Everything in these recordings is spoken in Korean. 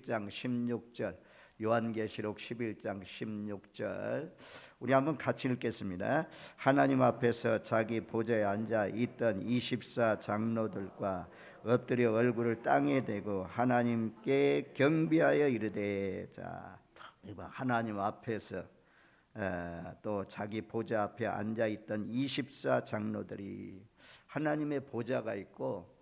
장 16절, 요한계시록 11장 16절 우리 한번 같이 읽겠습니다. 하나님 앞에서 자기 보좌에 앉아 있던 24 장로들과 엎드려 얼굴을 땅에 대고 하나님께 경배하여 이르되, 자, 하나님 앞에서 또 자기 보좌 앞에 앉아 있던 24 장로들이, 하나님의 보좌가 있고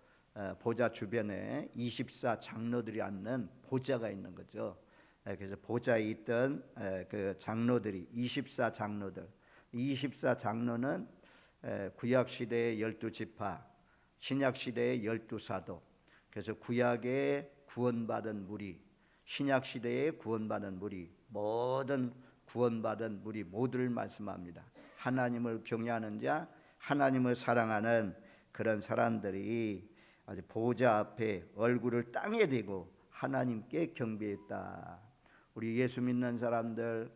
보좌 주변에 24 장로들이 앉는 보좌가 있는 거죠. 그래서 보좌에 있던 그 장로들이 24 장로들, 24 장로는 구약 시대의 12지파, 신약 시대의 12사도. 그래서 구약에 구원받은 무리, 신약 시대에 구원받은 무리, 모든 구원받은 무리 모두를 말씀합니다. 하나님을 경외하는 자, 하나님을 사랑하는 그런 사람들이 아주 보좌 앞에 얼굴을 땅에 대고 하나님께 경배했다. 우리 예수 믿는 사람들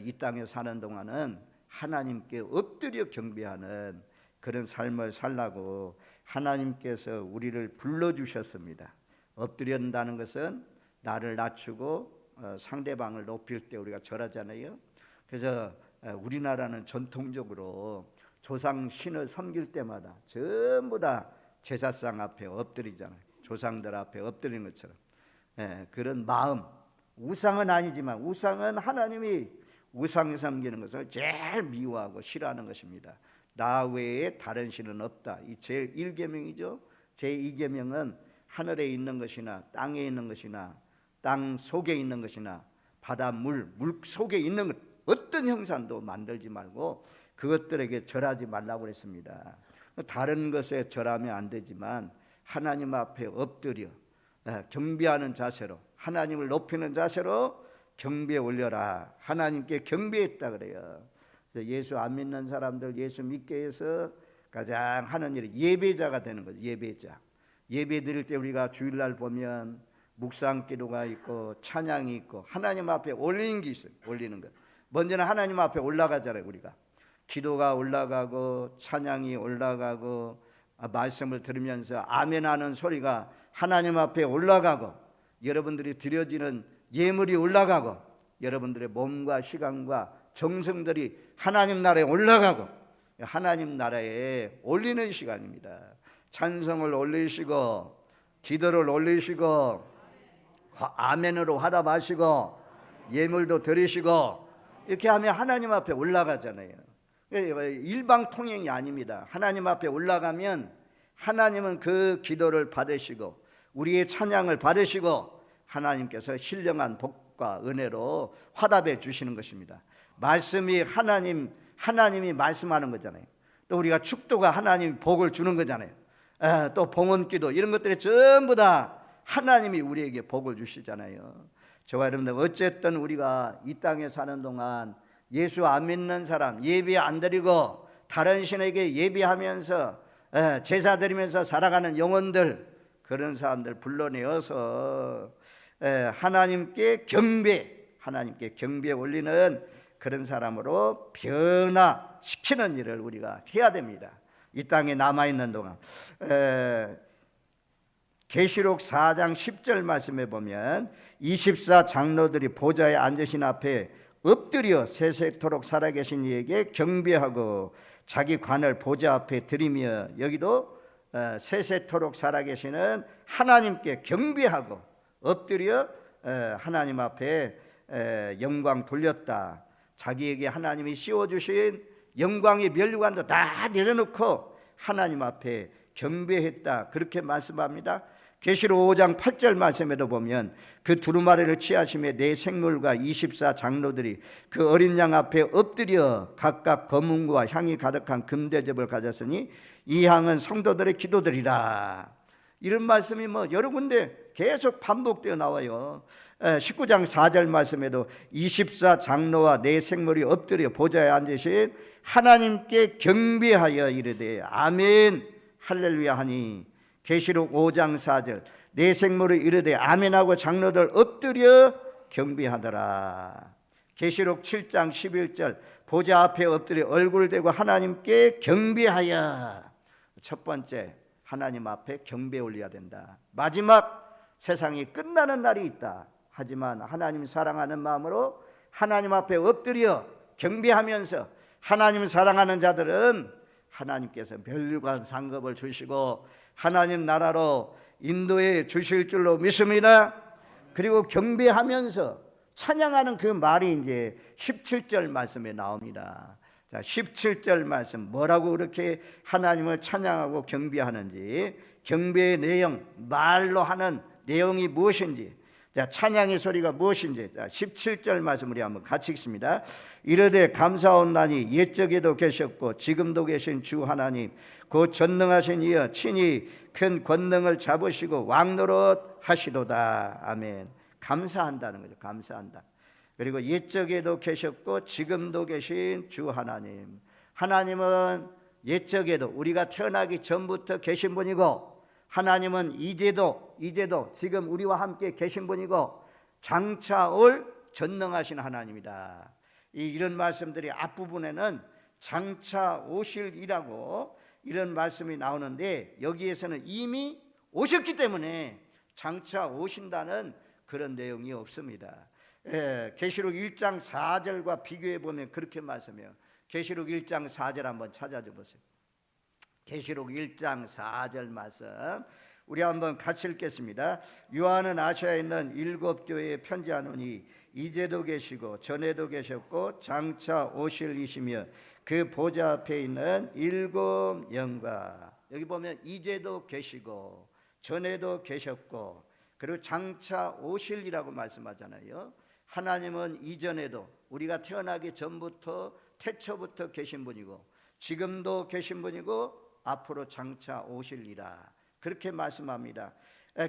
이 땅에 사는 동안은 하나님께 엎드려 경배하는 그런 삶을 살라고 하나님께서 우리를 불러주셨습니다. 엎드린다는 것은 나를 낮추고 상대방을 높일 때 우리가 절하잖아요. 그래서 우리나라는 전통적으로 조상 신을 섬길 때마다 전부 다 제사상 앞에 엎드리잖아요. 조상들 앞에 엎드리는 것처럼. 그런 마음, 우상은 아니지만 우상은 하나님이 우상 섬기는 것을 제일 미워하고 싫어하는 것입니다. 나 외에 다른 신은 없다. 이 제1계명이죠. 제2계명은 하늘에 있는 것이나 땅에 있는 것이나 땅 속에 있는 것이나 바다 물 속에 있는 것, 어떤 형상도 만들지 말고 그것들에게 절하지 말라고 그랬습니다. 다른 것에 절하면 안 되지만 하나님 앞에 엎드려 경배하는 자세로, 하나님을 높이는 자세로 경배에 올려라. 하나님께 경배했다 그래요. 예수 안 믿는 사람들 예수 믿게 해서 가장 하는 일이 예배자가 되는 거죠. 예배자. 예배 드릴 때 우리가 주일날 보면 묵상 기도가 있고 찬양이 있고 하나님 앞에 올리는 게 있어요. 올리는 것. 먼저는 하나님 앞에 올라가잖아요. 우리가 기도가 올라가고 찬양이 올라가고 말씀을 들으면서 아멘 하는 소리가 하나님 앞에 올라가고 여러분들이 드려지는 예물이 올라가고 여러분들의 몸과 시간과 정성들이 하나님 나라에 올라가고 하나님 나라에 올리는 시간입니다. 찬성을 올리시고 기도를 올리시고 아멘으로 화답하시고 예물도 드리시고 이렇게 하면 하나님 앞에 올라가잖아요. 일방통행이 아닙니다. 하나님 앞에 올라가면 하나님은 그 기도를 받으시고 우리의 찬양을 받으시고 하나님께서 신령한 복과 은혜로 화답해 주시는 것입니다. 말씀이 하나님이 말씀하는 거잖아요. 또 우리가 축도가 하나님이 복을 주는 거잖아요. 또 봉헌기도 이런 것들이 전부 다 하나님이 우리에게 복을 주시잖아요. 저와 여러분들, 어쨌든 우리가 이 땅에 사는 동안 예수 안 믿는 사람, 예배 안 드리고 다른 신에게 예배하면서 제사 드리면서 살아가는 영혼들, 그런 사람들 불러내어서 하나님께 경배 올리는 그런 사람으로 변화시키는 일을 우리가 해야 됩니다. 이 땅에 남아있는 동안. 계시록 4장 10절 말씀에 보면 24 장로들이 보좌에 앉으신 앞에 엎드려 세세토록 살아계신 이에게 경배하고 자기 관을 보좌 앞에 드리며, 여기도 세세토록 살아계시는 하나님께 경배하고 엎드려 하나님 앞에 영광 돌렸다. 자기에게 하나님이 씌워주신 영광의 면류관도 다 내려놓고 하나님 앞에 경배했다. 그렇게 말씀합니다. 계시록 5장 8절 말씀에도 보면 그 두루마리를 취하심에 네 생물과 24 장로들이 그 어린 양 앞에 엎드려 각각 검은과 향이 가득한 금대접을 가졌으니 이 향은 성도들의 기도들이라. 이런 말씀이 여러 군데 계속 반복되어 나와요. 19장 4절 말씀에도 24 장로와 네 생물이 엎드려 보좌에 앉으신 하나님께 경배하여 이르되 아멘 할렐루야 하니, 계시록 5장 4절 네 생물이 이르되 아멘하고 장로들 엎드려 경배하더라. 계시록 7장 11절 보좌 앞에 엎드려 얼굴을 대고 하나님께 경배하여. 첫 번째, 하나님 앞에 경배 올려야 된다. 마지막, 세상이 끝나는 날이 있다. 하지만 하나님 사랑하는 마음으로 하나님 앞에 엎드려 경배하면서 하나님 사랑하는 자들은 하나님께서 멸류관 상급을 주시고 하나님 나라로 인도해 주실 줄로 믿습니다. 그리고 경배하면서 찬양하는 그 말이 이제 17절 말씀에 나옵니다. 자, 17절 말씀 뭐라고 그렇게 하나님을 찬양하고 경배하는지, 경배의 내용, 말로 하는 내용이 무엇인지, 자, 찬양의 소리가 무엇인지, 자, 17절 말씀 우리 한번 같이 읽습니다. 이르되 감사하오나니 옛적에도 계셨고 지금도 계신 주 하나님 그 전능하신 이여 친히 큰 권능을 잡으시고 왕노릇 하시도다. 아멘. 감사한다는 거죠. 감사한다. 그리고 옛적에도 계셨고 지금도 계신 주 하나님, 하나님은 옛적에도 우리가 태어나기 전부터 계신 분이고 하나님은 이제도 지금 우리와 함께 계신 분이고 장차 올 전능하신 하나님이다. 이런 말씀들이 앞부분에는 장차 오실이라고 이런 말씀이 나오는데 여기에서는 이미 오셨기 때문에 장차 오신다는 그런 내용이 없습니다. 계시록 1장 4절과 비교해 보면 그렇게 말씀해요. 계시록 1장 4절 한번 찾아줘 보세요. 계시록 1장 4절 말씀 우리 한번 같이 읽겠습니다. 요한은 아시아에 있는 7교회에 편지하노니 이제도 계시고 전에도 계셨고 장차 오실 이시며 그 보좌 앞에 있는 7 영과, 여기 보면 이제도 계시고 전에도 계셨고 그리고 장차 오실이라고 말씀하잖아요. 하나님은 이전에도 우리가 태어나기 전부터 태초부터 계신 분이고 지금도 계신 분이고 앞으로 장차 오실이라 그렇게 말씀합니다.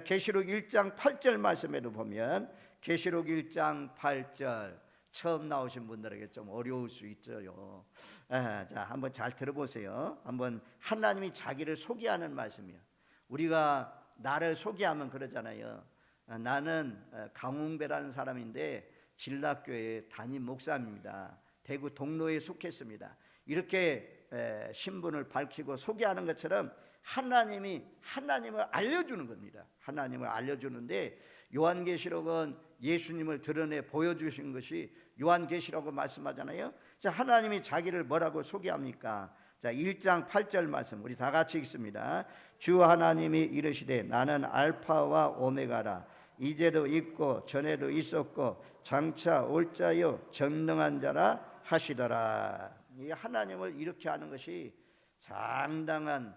계시록 1장 8절 말씀에도 보면 계시록 1장 8절 처음 나오신 분들에게 좀 어려울 수 있어요. 자, 한번 잘 들어보세요. 한번 하나님이 자기를 소개하는 말씀이에요. 우리가 나를 소개하면 그러잖아요. 나는 강웅배라는 사람인데 진락교회 담임 목사입니다. 대구 동로에 속했습니다. 이렇게 신분을 밝히고 소개하는 것처럼 하나님이 하나님을 알려주는 겁니다. 하나님을 알려주는데 요한계시록은 예수님을 드러내 보여주신 것이 요한계시록으로 말씀하잖아요. 자, 하나님이 자기를 뭐라고 소개합니까? 자, 1장 8절 말씀 우리 다 같이 읽습니다. 주 하나님이 이르시되 나는 알파와 오메가라 이제도 있고 전에도 있었고 장차 올 자요 전능한 자라 하시더라. 이 하나님을 이렇게 하는 것이 상당한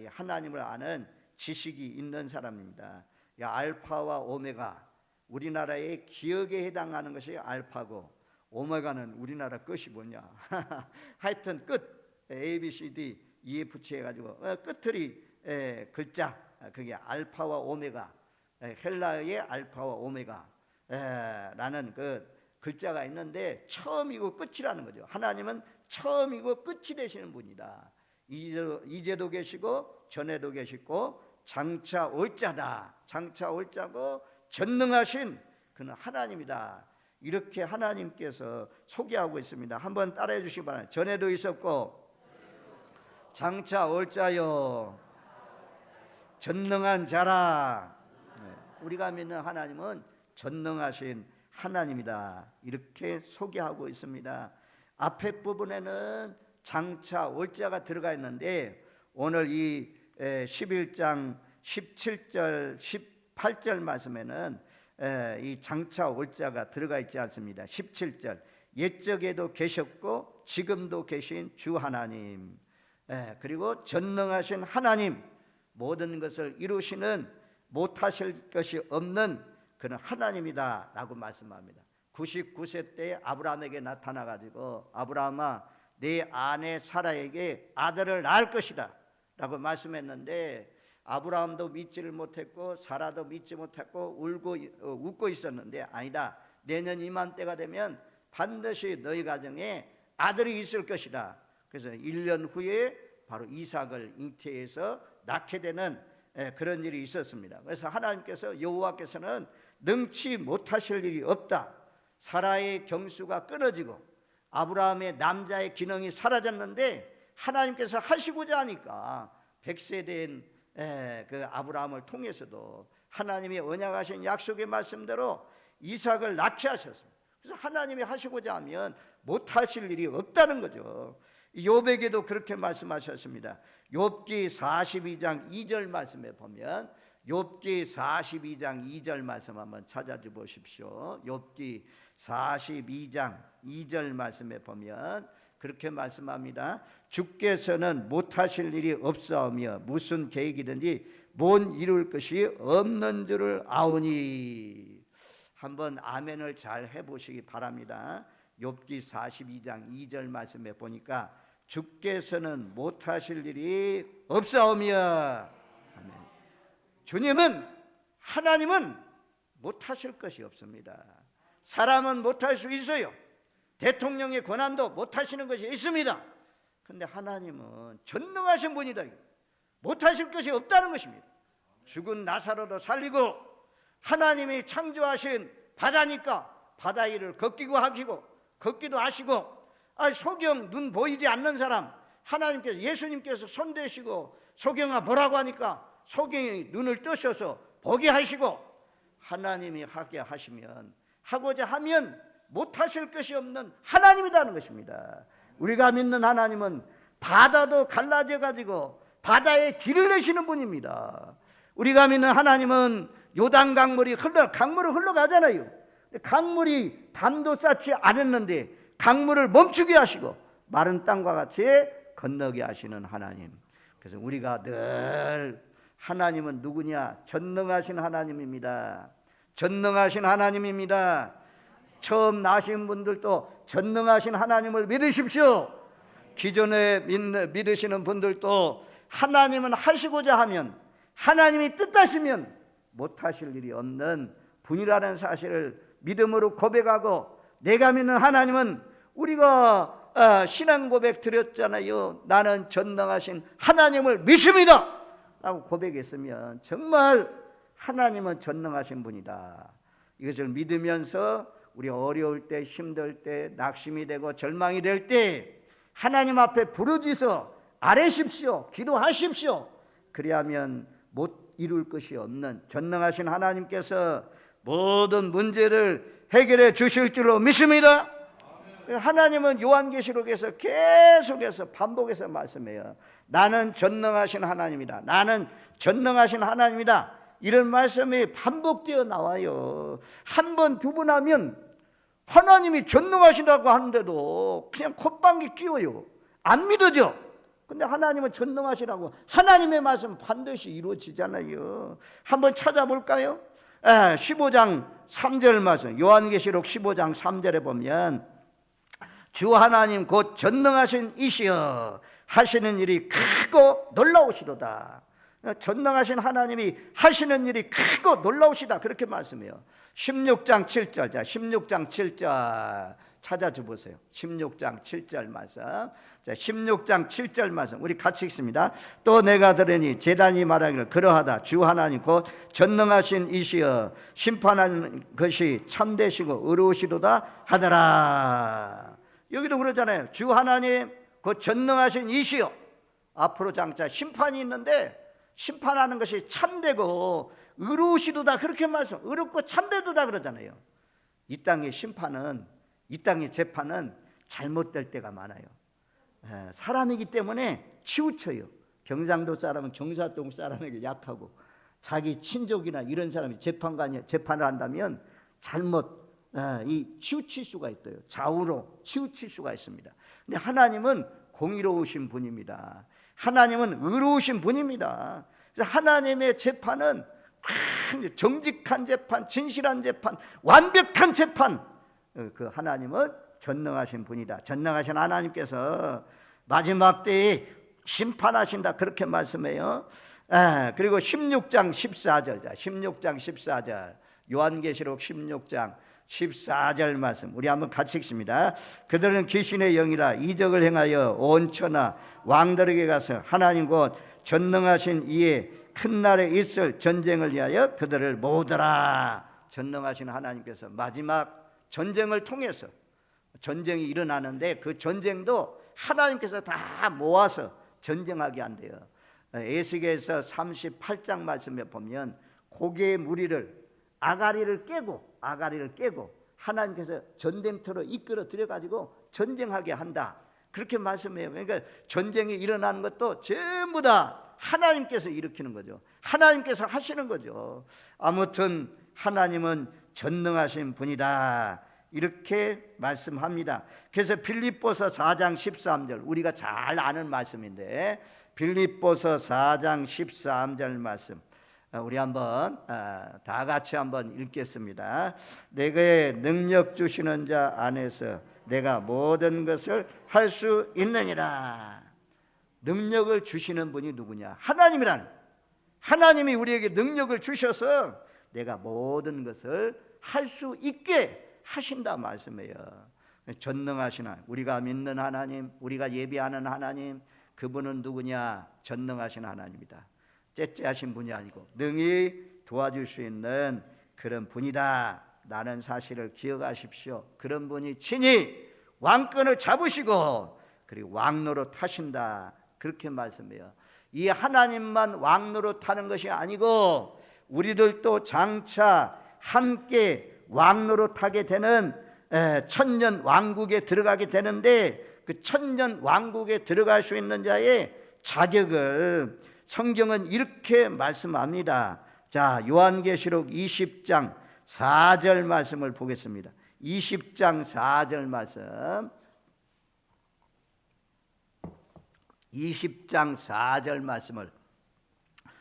하나님을 아는 지식이 있는 사람입니다. 알파와 오메가, 우리나라의 기억에 해당하는 것이 알파고 오메가는 우리나라 끝이 뭐냐 하여튼 끝 A, B, C, D, E, F, G 해가지고 끝들이 글자 그게 알파와 오메가, 헬라어의 알파와 오메가 라는 그 글자가 있는데 처음이고 끝이라는 거죠. 하나님은 처음이고 끝이 되시는 분이다. 이제도 계시고 전에도 계시고 장차 올 자다. 장차 올 자고 전능하신 그는 하나님이다. 이렇게 하나님께서 소개하고 있습니다. 한번 따라해 주시기 바랍니다. 전에도 있었고 장차 올 자요 전능한 자라. 우리가 믿는 하나님은 전능하신 하나님이다. 이렇게 소개하고 있습니다. 앞에 부분에는 장차 올 자가 들어가 있는데 오늘 이 11장 17절 18절 말씀에는 이 장차 올 자가 들어가 있지 않습니다. 17절 옛적에도 계셨고 지금도 계신 주 하나님, 그리고 전능하신 하나님, 모든 것을 이루시는 못하실 것이 없는 그는 하나님이다 라고 말씀합니다. 99세 때 아브라함에게 나타나 가지고 아브라함아 내 아내 사라에게 아들을 낳을 것이다 라고 말씀했는데 아브라함도 믿지를 못했고 사라도 믿지 못했고 웃고 있었는데 아니다, 내년 이맘때가 되면 반드시 너희 가정에 아들이 있을 것이다. 그래서 1년 후에 바로 이삭을 잉태해서 낳게 되는 그런 일이 있었습니다. 그래서 하나님께서 여호와께서는 능치 못하실 일이 없다. 사라의 경수가 끊어지고 아브라함의 남자의 기능이 사라졌는데 하나님께서 하시고자 하니까 100세 된 그 아브라함을 통해서도 하나님이 언약하신 약속의 말씀대로 이삭을 낳게 하셨습니다. 그래서 하나님이 하시고자 하면 못하실 일이 없다는 거죠. 욥에게도 그렇게 말씀하셨습니다. 욥기 42장 2절 말씀에 보면, 욥기 42장 2절 말씀 한번 찾아보십시오. 욥기 42장 2절 말씀에 보면 그렇게 말씀합니다. 주께서는 못하실 일이 없사오며 무슨 계획이든지 못 이룰 것이 없는 줄을 아오니. 한번 아멘을 잘 해보시기 바랍니다. 욥기 42장 2절 말씀에 보니까 주께서는 못하실 일이 없사오며. 아멘. 주님은, 하나님은 못하실 것이 없습니다. 사람은 못할 수 있어요. 대통령의 권한도 못하시는 것이 있습니다. 그런데 하나님은 전능하신 분이다. 못하실 것이 없다는 것입니다. 죽은 나사로도 살리고, 하나님이 창조하신 바다니까 바다 위를 걷기도 하시고, 소경 눈 보이지 않는 사람 하나님께서, 예수님께서 손 대시고 소경아 보라고 하니까 소경이 눈을 뜨셔서 보게 하시고, 하나님이 하게 하시면, 하고자 하면 못하실 것이 없는 하나님이라는 것입니다. 우리가 믿는 하나님은 바다도 갈라져 가지고 바다에 길을 내시는 분입니다. 우리가 믿는 하나님은 요단 강물이 흘러가잖아요. 강물이 담도 쌓지 않았는데 강물을 멈추게 하시고 마른 땅과 같이 건너게 하시는 하나님. 그래서 우리가 늘, 하나님은 누구냐? 전능하신 하나님입니다. 전능하신 하나님입니다. 처음 나신 분들도 전능하신 하나님을 믿으십시오. 기존에 믿으시는 분들도 하나님은 하시고자 하면, 하나님이 뜻하시면 못하실 일이 없는 분이라는 사실을 믿음으로 고백하고, 내가 믿는 하나님은, 우리가 신앙 고백 드렸잖아요. 나는 전능하신 하나님을 믿습니다 라고 고백했으면 정말 하나님은 전능하신 분이다. 이것을 믿으면서 우리 어려울 때, 힘들 때, 낙심이 되고 절망이 될 때 하나님 앞에 부르짖어 아뢰십시오. 기도하십시오. 그리하면 못 이룰 것이 없는 전능하신 하나님께서 모든 문제를 해결해 주실 줄로 믿습니다. 하나님은 요한계시록에서 계속해서 반복해서 말씀해요. 나는 전능하신 하나님이다. 나는 전능하신 하나님이다. 이런 말씀이 반복되어 나와요. 한 번, 두 번 하면 하나님이 전능하시다고 하는데도 그냥 콧방귀 끼워요. 안 믿어져. 근데 하나님은 전능하시라고, 하나님의 말씀 반드시 이루어지잖아요. 한번 찾아볼까요? 15장 3절 말씀, 요한계시록 15장 3절에 보면, 주 하나님 곧 전능하신 이시여 하시는 일이 크고 놀라우시도다. 전능하신 하나님이 하시는 일이 크고 놀라우시다, 그렇게 말씀해요. 16장 7절, 자 16장 7절 찾아줘 보세요. 16장 7절 말씀. 자 16장 7절 말씀 우리 같이 읽습니다. 또 내가 들으니 제단이 말하기를 그러하다. 주 하나님 곧 전능하신 이시여 심판하는 것이 참되시고 의로우시도다 하더라. 여기도 그러잖아요. 주 하나님 곧 전능하신 이시여. 앞으로 장차 심판이 있는데 심판하는 것이 참되고 의로우시도다, 그렇게 말씀. 의롭고 참되도다 그러잖아요. 이 땅의 심판은, 이 땅의 재판은 잘못될 때가 많아요. 사람이기 때문에 치우쳐요. 경상도 사람은 경사동 사람에게 약하고, 자기 친족이나 이런 사람이 재판을 한다면 잘못 치우칠 수가 있어요. 좌우로 치우칠 수가 있습니다. 근데 하나님은 공의로우신 분입니다. 하나님은 의로우신 분입니다. 그래서 하나님의 재판은 정직한 재판, 진실한 재판, 완벽한 재판. 그 하나님은 전능하신 분이다. 전능하신 하나님께서 마지막 때에 심판하신다, 그렇게 말씀해요. 그리고 16장 14절, 자 16장 14절, 요한계시록 16장 14절 말씀 우리 한번 같이 읽습니다. 그들은 귀신의 영이라 이적을 행하여 온 천하 왕들에게 가서 하나님 곧 전능하신 이의 큰 날에 있을 전쟁을 위하여 그들을 모으더라. 전능하신 하나님께서 마지막 전쟁을 통해서 전쟁이 일어나는데 그 전쟁도 하나님께서 다 모아서 전쟁하게 한대요. 에스겔서 38장 말씀에 보면 고개의 무리를 아가리를 깨고 하나님께서 전쟁터로 이끌어 들여가지고 전쟁하게 한다. 그렇게 말씀해요. 그러니까 전쟁이 일어나는 것도 전부 다 하나님께서 일으키는 거죠. 하나님께서 하시는 거죠. 아무튼 하나님은 전능하신 분이다. 이렇게 말씀합니다. 그래서 빌립보서 4장 13절, 우리가 잘 아는 말씀인데 빌립보서 4장 13절 말씀, 우리 한번 다 같이 한번 읽겠습니다. 내게 능력 주시는 자 안에서 내가 모든 것을 할 수 있느니라. 능력을 주시는 분이 누구냐? 하나님이 우리에게 능력을 주셔서 내가 모든 것을 할 수 있게 하신다 말씀이에요. 전능하신 하나님, 우리가 믿는 하나님, 우리가 예배하는 하나님, 그분은 누구냐? 전능하신 하나님이다. 째째하신 분이 아니고 능히 도와줄 수 있는 그런 분이다. 라는 사실을 기억하십시오. 그런 분이 친히 왕권을 잡으시고 그리고 왕노릇 하신다. 그렇게 말씀해요. 이 하나님만 왕노릇 하는 것이 아니고 우리들도 장차 함께 왕노릇 하게 되는 천년 왕국에 들어가게 되는데, 그 천년 왕국에 들어갈 수 있는 자의 자격을 성경은 이렇게 말씀합니다. 자, 요한계시록 20장 4절 말씀을 보겠습니다. 20장 4절 말씀, 20장 4절 말씀을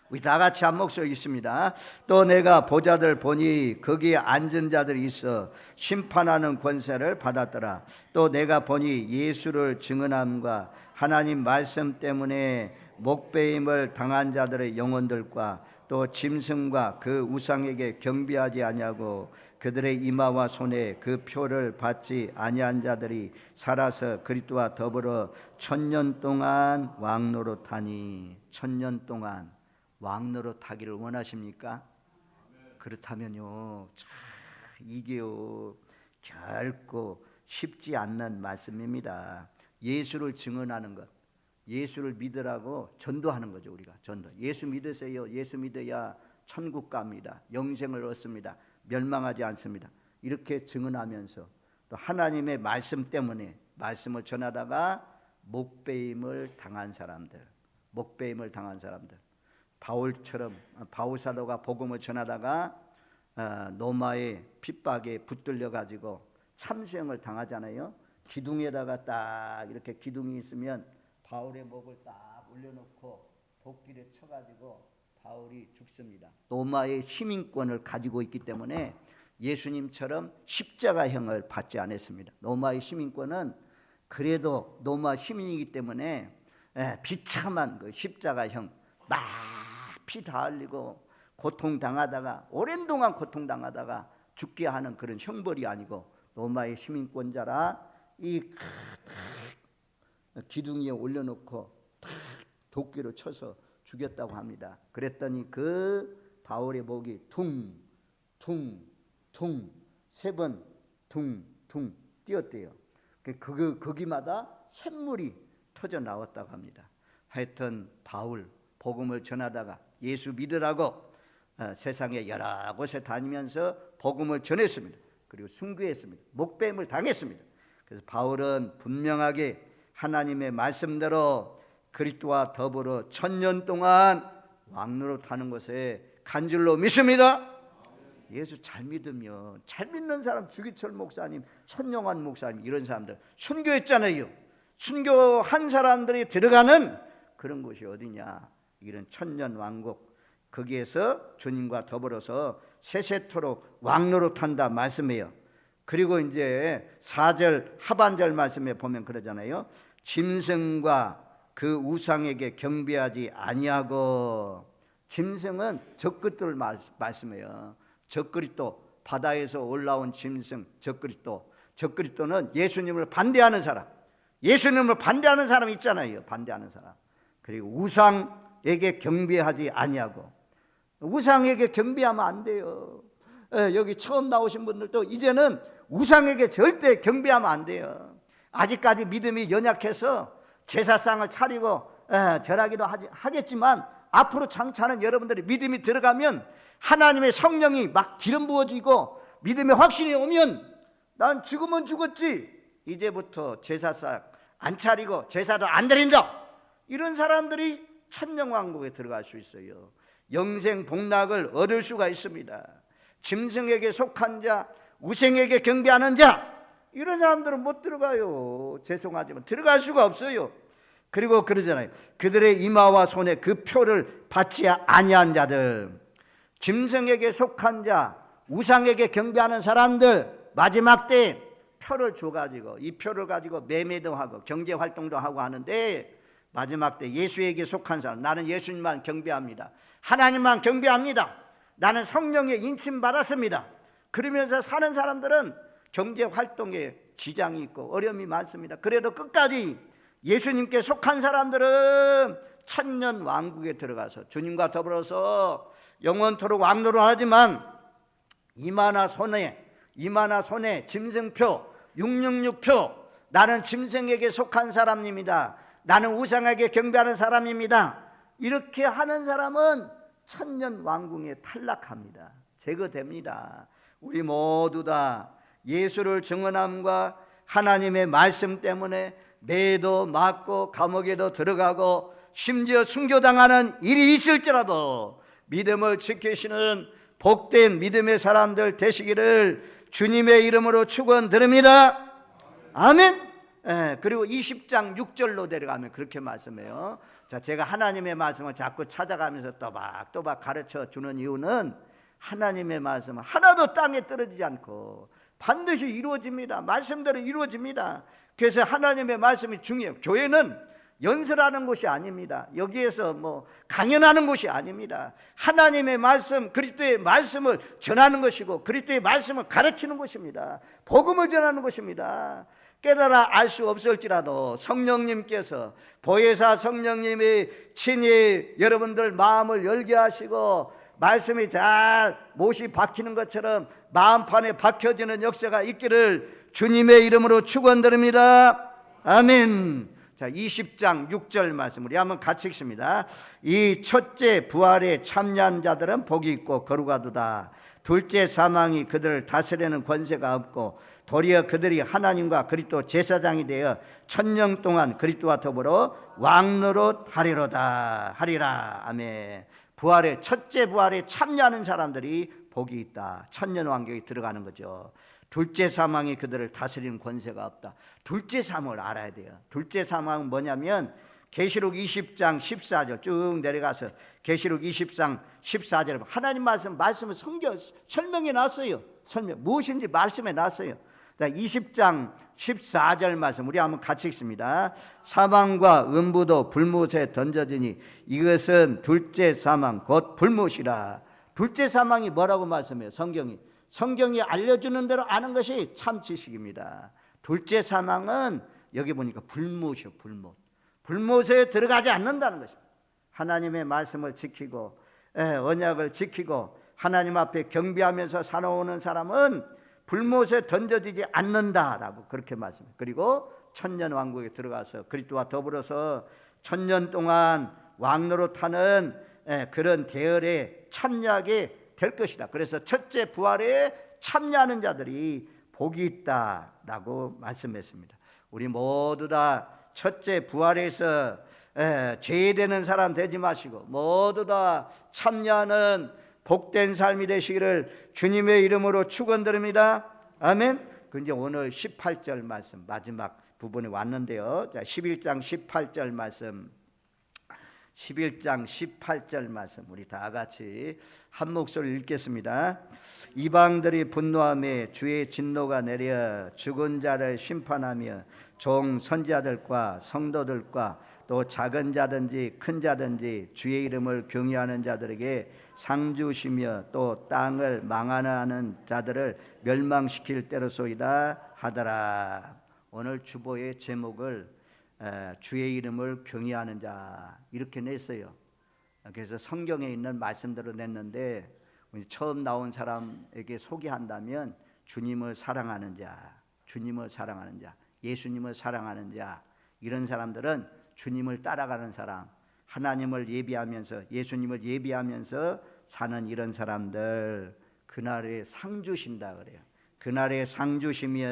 우리 다 같이 한 목소리 있습니다. 또 내가 보자들 보니 거기에 앉은 자들이 있어 심판하는 권세를 받았더라. 또 내가 보니 예수를 증언함과 하나님 말씀 때문에 목배임을 당한 자들의 영혼들과 또 짐승과 그 우상에게 경배하지 아니하고 그들의 이마와 손에 그 표를 받지 아니한 자들이 살아서 그리스도와 더불어 1000년 동안 왕노릇하니. 1000년 동안 왕노릇하기를 원하십니까? 그렇다면요, 이게요 결코 쉽지 않는 말씀입니다. 예수를 증언하는 것, 예수를 믿으라고 전도하는 거죠. 우리가 전도, 예수 믿으세요. 예수 믿어야 천국 갑니다. 영생을 얻습니다. 멸망하지 않습니다. 이렇게 증언하면서 또 하나님의 말씀 때문에 말씀을 전하다가 목배임을 당한 사람들, 바울처럼, 바울 사도가 복음을 전하다가 로마의 핍박에 붙들려 가지고 참수형을 당하잖아요. 기둥에다가 딱 이렇게 기둥이 있으면 바울의 목을 딱 올려놓고 도끼를 쳐가지고 바울이 죽습니다. 로마의 시민권을 가지고 있기 때문에 예수님처럼 십자가형을 받지 않았습니다. 로마의 시민권은 그래도 로마 시민이기 때문에 비참한 그 십자가형, 막 피 다 흘리고 고통당하다가 오랜 동안 고통당하다가 죽게 하는 그런 형벌이 아니고 로마의 시민권자라 이 기둥 위에 올려놓고 도끼로 쳐서 죽였다고 합니다. 그랬더니 그 바울의 목이 퉁퉁퉁 세 번 퉁퉁 뛰었대요. 거기마다 샘물이 터져 나왔다고 합니다. 하여튼 바울 복음을 전하다가 예수 믿으라고 세상에 여러 곳에 다니면서 복음을 전했습니다. 그리고 순교했습니다. 목배임을 당했습니다. 그래서 바울은 분명하게 하나님의 말씀대로 그리스도와 더불어 1000년 동안 왕노릇하는 것에 간 줄로 믿습니다. 예수 잘 믿으면, 잘 믿는 사람, 주기철 목사님, 천영환 목사님, 이런 사람들 순교했잖아요. 순교한 사람들이 들어가는 그런 곳이 어디냐? 이런 천년 왕국, 거기에서 주님과 더불어서 세세토록 왕노릇한다 말씀이에요. 그리고 이제 4절 하반절 말씀에 보면 그러잖아요. 짐승과 그 우상에게 경배하지 아니하고. 짐승은 적그리스도를 말씀해요. 적그리스도, 바다에서 올라온 짐승 적그리스도는 예수님을 반대하는 사람, 예수님을 반대하는 사람 있잖아요. 반대하는 사람. 그리고 우상에게 경배하지 아니하고. 우상에게 경배하면 안 돼요. 여기 처음 나오신 분들도 이제는 우상에게 절대 경배하면 안 돼요. 아직까지 믿음이 연약해서 제사상을 차리고 절하기도 하겠지만 앞으로 장차는 여러분들이 믿음이 들어가면 하나님의 성령이 막 기름 부어지고 믿음의 확신이 오면 난 죽으면 죽었지, 이제부터 제사상 안 차리고 제사도 안 드린다, 이런 사람들이 천년왕국에 들어갈 수 있어요. 영생 복락을 얻을 수가 있습니다. 짐승에게 속한 자, 우생에게 경배하는 자, 이런 사람들은 못 들어가요. 죄송하지만 들어갈 수가 없어요. 그리고 그러잖아요. 그들의 이마와 손에 그 표를 받지 아니한 자들, 짐승에게 속한 자, 우상에게 경배하는 사람들, 마지막 때에 표를 줘가지고 이 표를 가지고 매매도 하고 경제활동도 하고 하는데, 마지막 때 예수에게 속한 사람, 나는 예수님만 경배합니다, 하나님만 경배합니다, 나는 성령의 인침 받았습니다, 그러면서 사는 사람들은 경제활동에 지장이 있고 어려움이 많습니다. 그래도 끝까지 예수님께 속한 사람들은 천년왕국에 들어가서 주님과 더불어서 영원토록 왕노릇 하지만, 이마나 손에 짐승표 666표, 나는 짐승에게 속한 사람입니다, 나는 우상에게 경배하는 사람입니다, 이렇게 하는 사람은 천년왕국에 탈락합니다. 제거됩니다. 우리 모두 다 예수를 증언함과 하나님의 말씀 때문에 매도 맞고 감옥에도 들어가고 심지어 순교당하는 일이 있을지라도 믿음을 지키시는 복된 믿음의 사람들 되시기를 주님의 이름으로 축원드립니다. 아멘. 그리고 20장 6절로 내려가면 그렇게 말씀해요. 자, 제가 하나님의 말씀을 자꾸 찾아가면서 또박또박 가르쳐 주는 이유는, 하나님의 말씀은 하나도 땅에 떨어지지 않고 반드시 이루어집니다. 말씀대로 이루어집니다. 그래서 하나님의 말씀이 중요해요. 교회는 연설하는 곳이 아닙니다. 여기에서 뭐 강연하는 곳이 아닙니다. 하나님의 말씀, 그리스도의 말씀을 전하는 것이고 그리스도의 말씀을 가르치는 곳입니다. 복음을 전하는 곳입니다. 깨달아 알 수 없을지라도 성령님께서, 보혜사 성령님이 친히 여러분들 마음을 열게 하시고 말씀이 잘 못이 박히는 것처럼 마음판에 박혀지는 역사가 있기를 주님의 이름으로 축원드립니다. 아멘. 자, 20장 6절 말씀 우리 한번 같이 읽습니다. 이 첫째 부활에 참여한 자들은 복이 있고 거룩하도다. 둘째 사망이 그들을 다스리는 권세가 없고 도리어 그들이 하나님과 그리스도 제사장이 되어 천년 동안 그리스도와 더불어 왕노릇 하리라. 아멘. 부활에, 첫째 부활에 참여하는 사람들이 복이 있다. 천년 왕국에 들어가는 거죠. 둘째 사망이 그들을 다스리는 권세가 없다. 둘째 사망을 알아야 돼요. 둘째 사망은 뭐냐면 계시록 20장 14절 쭉 내려가서 계시록 20장 14절 하나님 말씀을 설명해 놨어요. 무엇인지 말씀해 놨어요. 20장 14절 말씀 우리 한번 같이 읽습니다. 사망과 음부도 불못에 던져지니 이것은 둘째 사망 곧 불못이라. 둘째 사망이 뭐라고 말씀해요? 성경이 알려주는 대로 아는 것이 참 지식입니다. 둘째 사망은 여기 보니까 불못이요. 불못에 들어가지 않는다는 것입니다. 하나님의 말씀을 지키고 언약을 지키고 하나님 앞에 경배하면서 살아오는 사람은 불못에 던져지지 않는다라고 그렇게 말씀해요. 그리고 천년 왕국에 들어가서 그리스도와 더불어서 천년 동안 왕노릇하는 그런 대열에 참여하게 될 것이다. 그래서 첫째 부활에 참여하는 자들이 복이 있다라고 말씀했습니다. 우리 모두 다 첫째 부활에서 죄되는 사람 되지 마시고 모두 다 참여하는 복된 삶이 되시기를 주님의 이름으로 축원드립니다. 아멘. 이제 오늘 18절 말씀 마지막 부분에 왔는데요. 자, 11장 18절 말씀. 11장 18절 말씀 우리 다 같이 한 목소리 읽겠습니다. 이방들이 분노하며 주의 진노가 내려 죽은 자를 심판하며 종 선지자들과 성도들과 또 작은 자든지 큰 자든지 주의 이름을 경외하는 자들에게 상 주시며 또 땅을 망하는 자들을 멸망시킬 때로소이다 하더라. 오늘 주보의 제목을 주의 이름을 경외하는 자 이렇게 냈어요. 그래서 성경에 있는 말씀대로 냈는데 처음 나온 사람에게 소개한다면 주님을 사랑하는 자, 예수님을 사랑하는 자, 이런 사람들은 주님을 따라가는 사람, 하나님을 예비하면서 예수님을 예비하면서 사는 이런 사람들 그날에 상 주신다 그래요. 그날에 상 주시며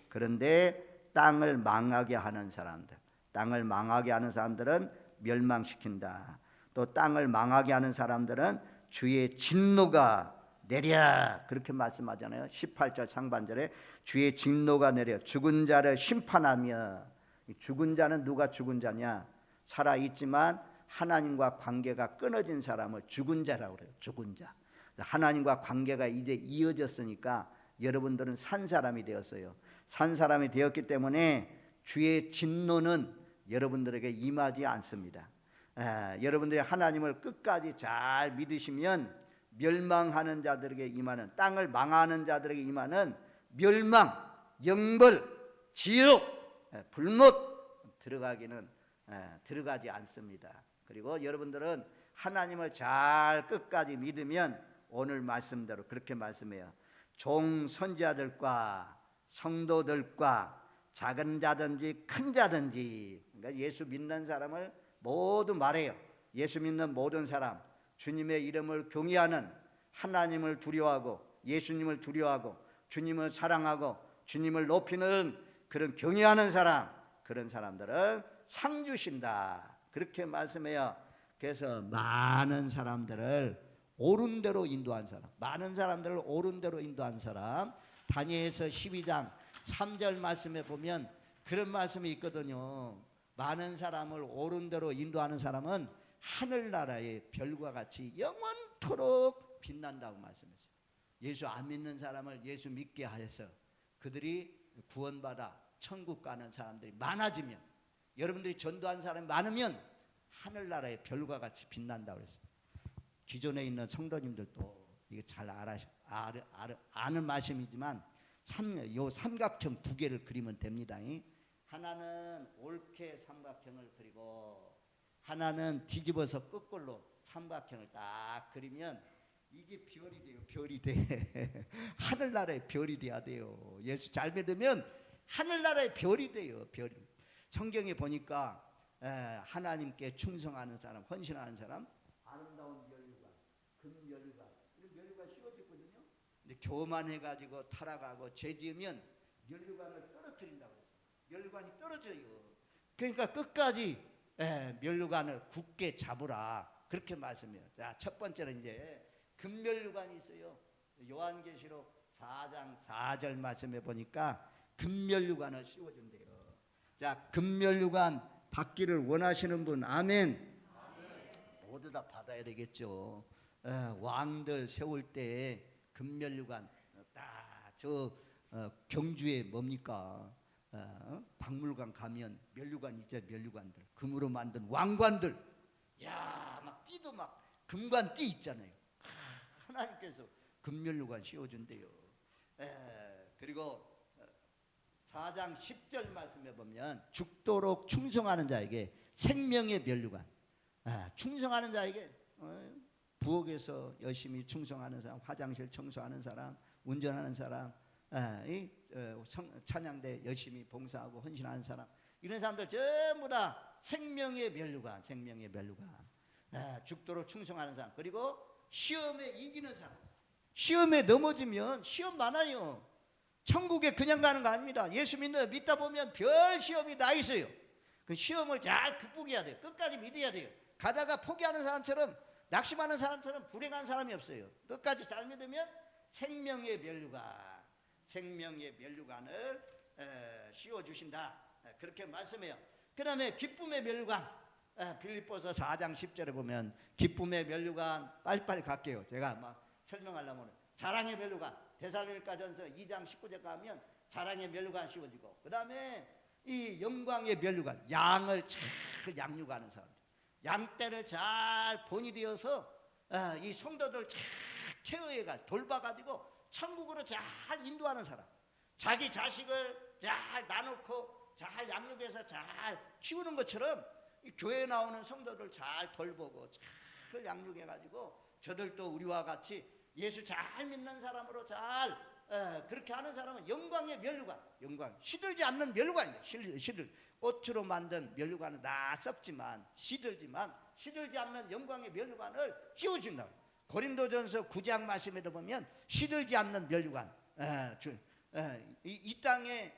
그런데 땅을 망하게 하는 사람들, 땅을 망하게 하는 사람들은 멸망시킨다. 또 땅을 망하게 하는 사람들은 주의 진노가 내려 그렇게 말씀하잖아요. 18절 상반절에 주의 진노가 내려 죽은 자를 심판하며. 죽은 자는 누가 죽은 자냐? 살아있지만 하나님과 관계가 끊어진 사람을 죽은 자라고 그래요. 죽은 자. 하나님과 관계가 이제 이어졌으니까 여러분들은 산 사람이 되었어요. 산 사람이 되었기 때문에 주의 진노는 여러분들에게 임하지 않습니다. 여러분들이 하나님을 끝까지 잘 믿으시면 멸망하는 자들에게 임하는, 땅을 망하는 자들에게 임하는 멸망, 영벌, 지옥, 불못 들어가지 않습니다. 그리고 여러분들은 하나님을 잘 끝까지 믿으면 오늘 말씀대로 그렇게 말씀해요. 종 선지자들과 성도들과 작은 자든지 큰 자든지, 그러니까 예수 믿는 사람을 모두 말해요. 예수 믿는 모든 사람, 주님의 이름을 경외하는, 하나님을 두려워하고 예수님을 두려워하고 주님을 사랑하고 주님을 높이는 그런 경외하는 사람, 그런 사람들은 상 주신다 그렇게 말씀해요. 그래서 많은 사람들을 옳은 대로 인도한 사람, 많은 사람들을 옳은 대로 인도한 사람, 다니엘서 12장 3절 말씀에 보면 그런 말씀이 있거든요. 많은 사람을 옳은 대로 인도하는 사람은 하늘나라의 별과 같이 영원토록 빛난다고 말씀했어요. 예수 안 믿는 사람을 예수 믿게 하여서 그들이 구원받아 천국 가는 사람들이 많아지면, 여러분들이 전도한 사람이 많으면 하늘나라의 별과 같이 빛난다고 그랬어요. 기존에 있는 성도님들도 이게 잘 아는 말씀이지만 요 삼각형 두 개를 그리면 됩니다. 하나는 옳게 삼각형을 그리고 하나는 뒤집어서 거꾸로 삼각형을 딱 그리면 이게 별이 돼요. 별이 돼. 하늘나라의 별이 돼야 돼요. 예수 잘 믿으면 하늘나라의 별이 돼요. 별이. 성경에 보니까 하나님께 충성하는 사람, 헌신하는 사람, 아름다운 면류관, 금면류관, 이런 면류관 씌워졌거든요. 근데 교만해가지고 타락하고 죄 지으면 면류관을 떨어뜨린다고 그랬어요. 면류관이 떨어져요. 그러니까 끝까지 면류관을 굳게 잡으라 그렇게 말씀해요. 자, 첫 번째는 이제 금면류관이 있어요. 요한계시록 4장 4절 말씀해 보니까 금면류관을 씌워준대요. 자, 금면류관 받기를 원하시는 분 아멘. 모두 다 받아야 되겠죠. 왕들 세울 때 금면류관 딱 저 경주에 뭡니까? 박물관 가면 면류관 있죠. 면류관들 금으로 만든 왕관들, 야, 막 띠도 막 금관 띠 있잖아요. 하나님께서 금면류관 씌워준대요. 그리고 4장 10절 말씀해 보면 죽도록 충성하는 자에게 생명의 면류관, 충성하는 자에게 부엌에서 열심히 충성하는 사람, 화장실 청소하는 사람, 운전하는 사람, 찬양대 열심히 봉사하고 헌신하는 사람, 이런 사람들 전부 다 생명의 면류관, 생명의 면류관, 죽도록 충성하는 사람. 그리고 시험에 이기는 사람. 시험에 넘어지면 시험 많아요. 천국에 그냥 가는 거 아닙니다. 예수 믿다 보면 별 시험이 다 있어요. 그 시험을 잘 극복해야 돼요. 끝까지 믿어야 돼요. 가다가 포기하는 사람처럼, 낙심하는 사람처럼 불행한 사람이 없어요. 끝까지 잘 믿으면 생명의 면류관, 생명의 면류관을 씌워주신다 그렇게 말씀해요. 그 다음에 기쁨의 면류관, 빌립보서 4장 10절에 보면 기쁨의 면류관, 빨리빨리 갈게요. 제가 막 설명하려면 자랑의 면류관, 데살로니가전서 2장 19절 가면 자랑의 면류관 씌워지고, 그 다음에 이 영광의 면류관, 양을 잘 양육하는 사람들, 양떼를 잘 본이 되어서 이 성도들 잘 케어해가 돌봐가지고 천국으로 잘 인도하는 사람, 자기 자식을 잘 나놓고 잘 양육해서 잘 키우는 것처럼 이 교회에 나오는 성도들 잘 돌보고 잘 양육해가지고 저들도 우리와 같이 예수 잘 믿는 사람으로 잘 그렇게 하는 사람은 영광의 면류관, 영광, 시들지 않는 면류관입니다. 시들 꽃으로 만든 면류관은 다 썩지만 시들지 않는 영광의 면류관을 씌워준다. 고린도전서 9장 말씀에도 보면 시들지 않는 멸류관, 이 땅에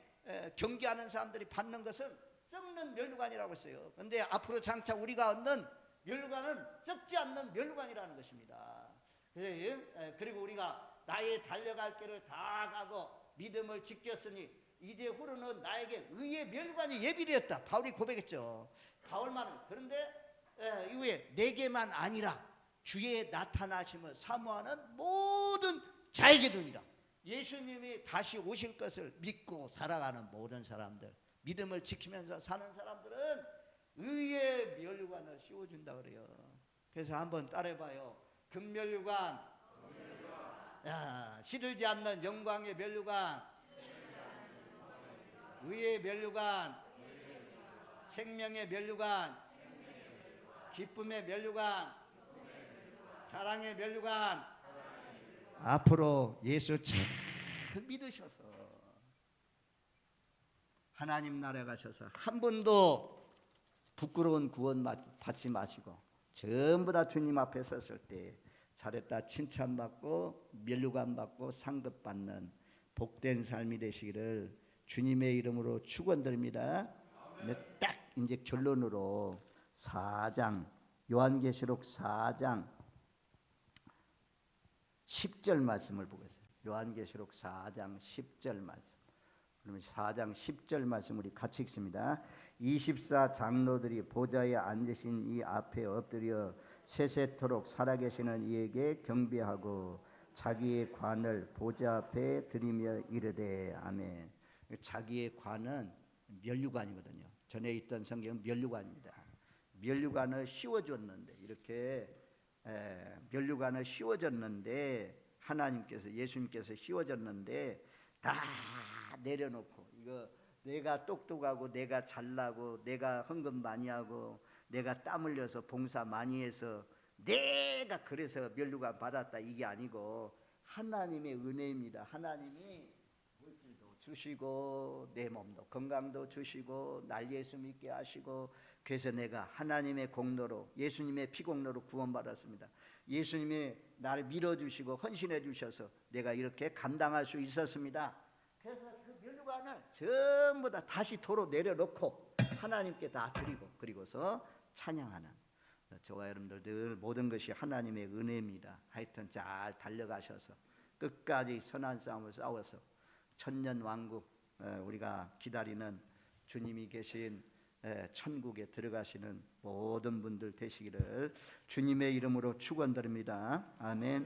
경계하는 사람들이 받는 것은 썩는 멸류관이라고 했어요. 그런데 앞으로 장차 우리가 얻는 멸류관은 썩지 않는 멸류관이라는 것입니다. 그리고 우리가 나의 달려갈 길을 다 가고 믿음을 지켰으니 이제 후로는 나에게 의의 멸류관이 예비되었다. 바울이 고백했죠. 바울만은. 그런데 이후에 내게만 아니라 주의 나타나심을 사모하는 모든 자에게 두니라. 예수님이 다시 오실 것을 믿고 살아가는 모든 사람들, 믿음을 지키면서 사는 사람들은 의의 멸류관을 씌워준다 그래요. 그래서 한번 따라해봐요. 금멸류관, 시들지 않는 영광의 멸류관, 의의 멸류관, 생명의 멸류관, 기쁨의 멸류관, 사랑의 멸류관. 앞으로 예수 잘 믿으셔서 하나님 나라에 가셔서 한 번도 부끄러운 구원 받지 마시고 전부 다 주님 앞에 섰을 때 잘했다 칭찬받고 멸류관 받고 상급 받는 복된 삶이 되시기를 주님의 이름으로 축원드립니다. 딱 이제 결론으로 4장 요한계시록 4장 10절 말씀을 보겠습니다. 요한계시록 4장 10절 말씀. 그러면 4장 10절 말씀 우리 같이 읽습니다. 24 장로들이 보좌에 앉으신 이 앞에 엎드려 세세토록 살아계시는 이에게 경배하고 자기의 관을 보좌 앞에 드리며 이르되 아멘. 자기의 관은 멸류관이거든요. 전에 있던 성경은 멸류관입니다. 멸류관을 씌워줬는데 이렇게 멸류관을 씌워줬는데 하나님께서 예수님께서 씌워줬는데 다 내려놓고 이거 내가 똑똑하고 내가 잘나고 내가 헌금 많이 하고 내가 땀 흘려서 봉사 많이 해서 내가 그래서 멸류관 받았다 이게 아니고 하나님의 은혜입니다. 하나님이 물질도 주시고 내 몸도 건강도 주시고 날 예수 믿게 하시고 그래서 내가 하나님의 공로로 예수님의 피공로로 구원받았습니다. 예수님이 나를 밀어주시고 헌신해 주셔서 내가 이렇게 감당할 수 있었습니다. 그래서 그 멸류관을 전부 다 다시 도로 내려놓고 하나님께 다 드리고 그리고서 찬양하는 저와 여러분들 늘 모든 것이 하나님의 은혜입니다. 하여튼 잘 달려가셔서 끝까지 선한 싸움을 싸워서 천년왕국 우리가 기다리는 주님이 계신 천국에 들어가시는 모든 분들 되시기를 주님의 이름으로 축원드립니다. 아멘.